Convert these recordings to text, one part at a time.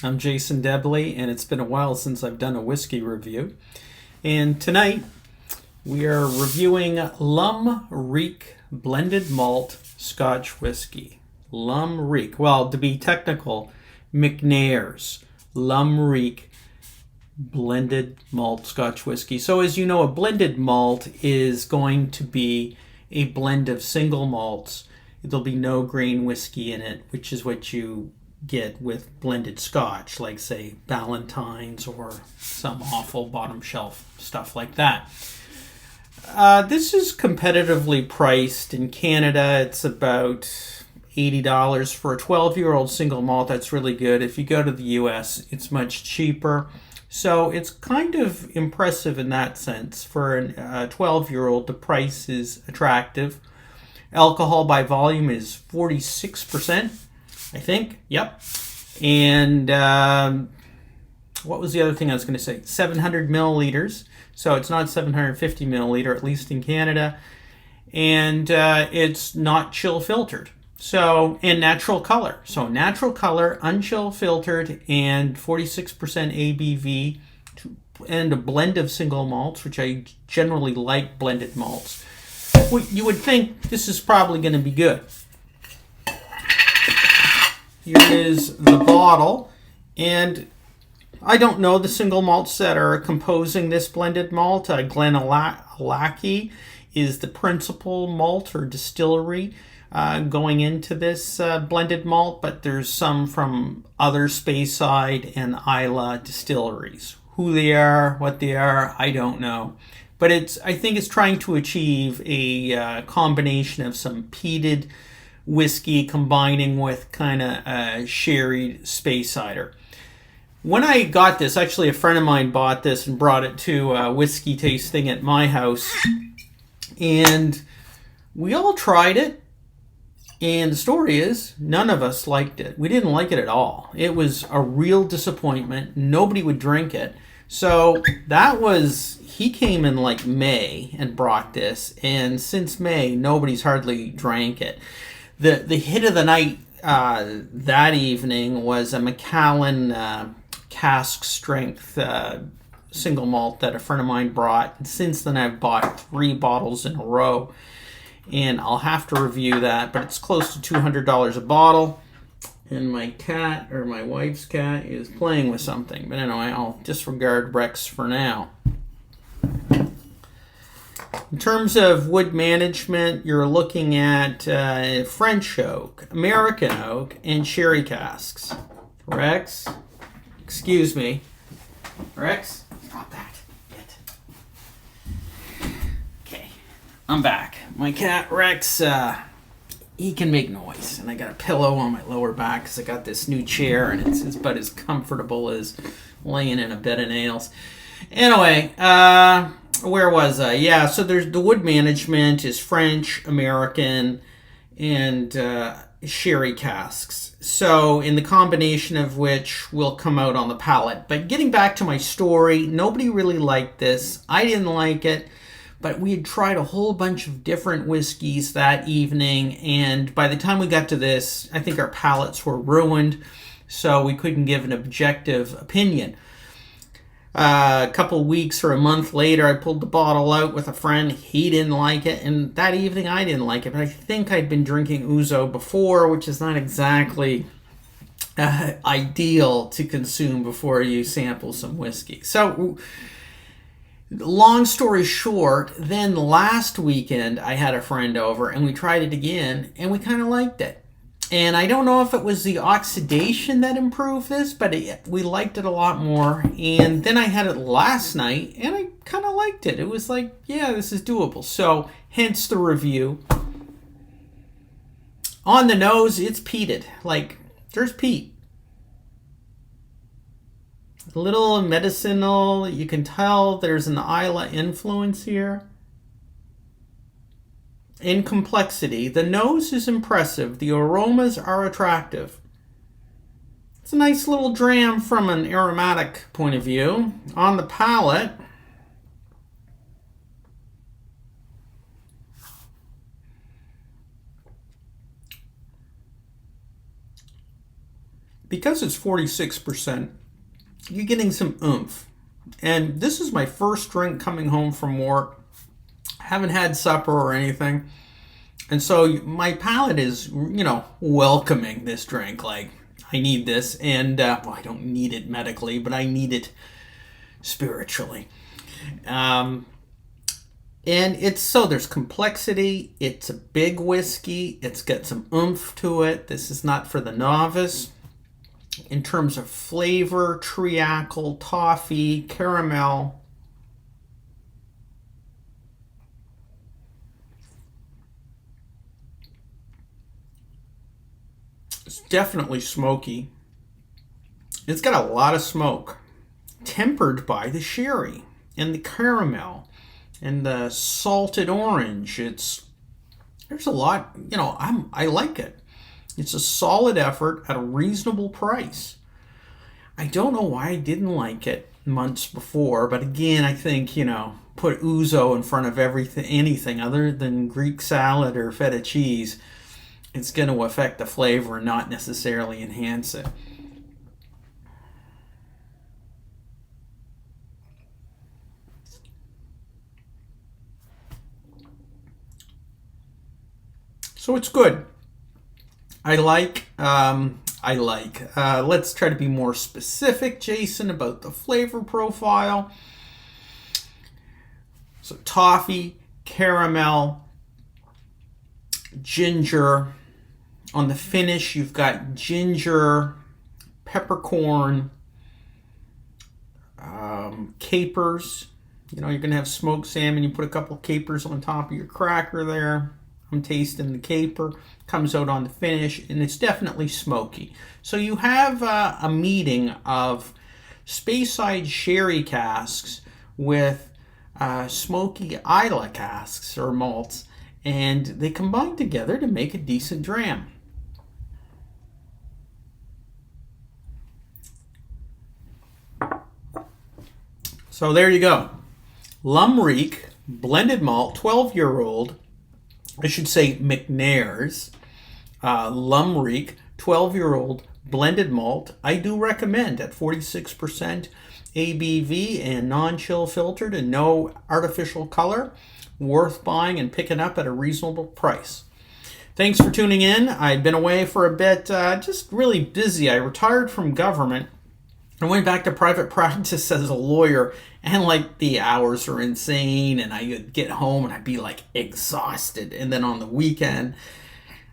I'm Jason Debly, and it's been a while since I've done a whiskey review. And tonight we are reviewing Lum Reek Blended Malt Scotch Whiskey. Lum Reek. Well, to be technical, MacNairs Lum Reek Blended Malt Scotch Whiskey. So as you know, a blended malt is going to be a blend of single malts. There'll be no grain whiskey in it, which is what you get with blended scotch, like say Ballantine's or some awful bottom shelf stuff like that. This is competitively priced in Canada. It's about $80 for a 12-year-old single malt. That's really good. If you go to the US, it's much cheaper. So it's kind of impressive in that sense. For a 12-year-old, the price is attractive. Alcohol by volume is 46%, I think. Yep. And what was the other thing I was going to say? 700 milliliters. So it's not 750 milliliter, at least in Canada. And it's not chill filtered. So, and natural color. So natural color, unchill filtered, and 46% ABV, and a blend of single malts, which I generally like blended malts. You would think this is probably going to be good. Here is the bottle, and I don't know the single malts that are composing this blended malt. Glenallachie is the principal malt or distillery going into this blended malt, but there's some from other Speyside and Islay distilleries. Who they are, what they are, I don't know. But I think it's trying to achieve a combination of some peated whiskey combining with kind of sherried Speysider. When I got this, actually a friend of mine bought this and brought it to a whiskey tasting at my house. And we all tried it. And the story is, none of us liked it. We didn't like it at all. It was a real disappointment. Nobody would drink it. So he came in like May and brought this. And since May, nobody's hardly drank it. The hit of the night that evening was a Macallan cask strength single malt that a friend of mine brought. And since then, I've bought 3 bottles in a row. And I'll have to review that, but it's close to $200 a bottle. And my cat, or my wife's cat, is playing with something. But anyway, I'll disregard Rex for now. In terms of wood management, you're looking at French oak, American oak, and sherry casks. Rex, excuse me. Rex, drop that. Okay, I'm back. My cat Rex, he can make noise, and I got a pillow on my lower back because I got this new chair, and it's about as comfortable as laying in a bed of nails. Anyway, where was I? Yeah, so there's the wood management is French, American, and sherry casks. So in the combination of which will come out on the palate. But getting back to my story, nobody really liked this. I didn't like it. But we had tried a whole bunch of different whiskeys that evening, and by the time we got to this, I think our palates were ruined, so we couldn't give an objective opinion. A couple weeks or a month later, I pulled the bottle out with a friend. He didn't like it, and that evening I didn't like it, but I think I'd been drinking ouzo before, which is not exactly ideal to consume before you sample some whiskey. So long story short, then last weekend I had a friend over and we tried it again and we kind of liked it. And I don't know if it was the oxidation that improved this, but we liked it a lot more. And then I had it last night and I kind of liked it. It was like, yeah, this is doable. So hence the review. On the nose, it's peated. Like, there's peat. A little medicinal. You can tell there's an Islay influence here. In complexity, the nose is impressive. The aromas are attractive. It's a nice little dram from an aromatic point of view. On the palate, because it's 46%, you're getting some oomph. And this is my first drink coming home from work. Haven't had supper or anything. And so my palate is, welcoming this drink. Like, I need this. And, I don't need it medically, but I need it spiritually. And there's complexity. It's a big whiskey. It's got some oomph to it. This is not for the novice. In terms of flavor, treacle, toffee, caramel. It's definitely smoky. It's got a lot of smoke, tempered by the sherry and the caramel and the salted orange. There's a lot, I like it. It's a solid effort at a reasonable price. I don't know why I didn't like it months before, but again, I think, put ouzo in front of anything other than Greek salad or feta cheese, it's going to affect the flavor and not necessarily enhance it. So it's good. Let's try to be more specific, Jason, about the flavor profile. So toffee, caramel, ginger. On the finish, you've got ginger, peppercorn, capers. You're going to have smoked salmon. You put a couple capers on top of your cracker there. I'm tasting the caper. Comes out on the finish, and it's definitely smoky. So you have a meeting of Speyside sherry casks with smoky Islay casks or malts, and they combine together to make a decent dram. So there you go. Lum Reek, blended malt, 12-year-old. I should say MacNairs. Lum Reek, 12-year-old blended malt. I do recommend at 46% ABV and non-chill filtered and no artificial color. Worth buying and picking up at a reasonable price. Thanks for tuning in. I've been away for a bit, just really busy. I retired from government. I went back to private practice as a lawyer, and the hours are insane, and I would get home and I'd be exhausted. And then on the weekend,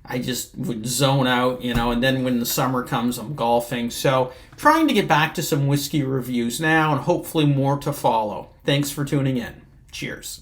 I just would zone out, and then when the summer comes, I'm golfing. So trying to get back to some whiskey reviews now, and hopefully more to follow. Thanks for tuning in. Cheers.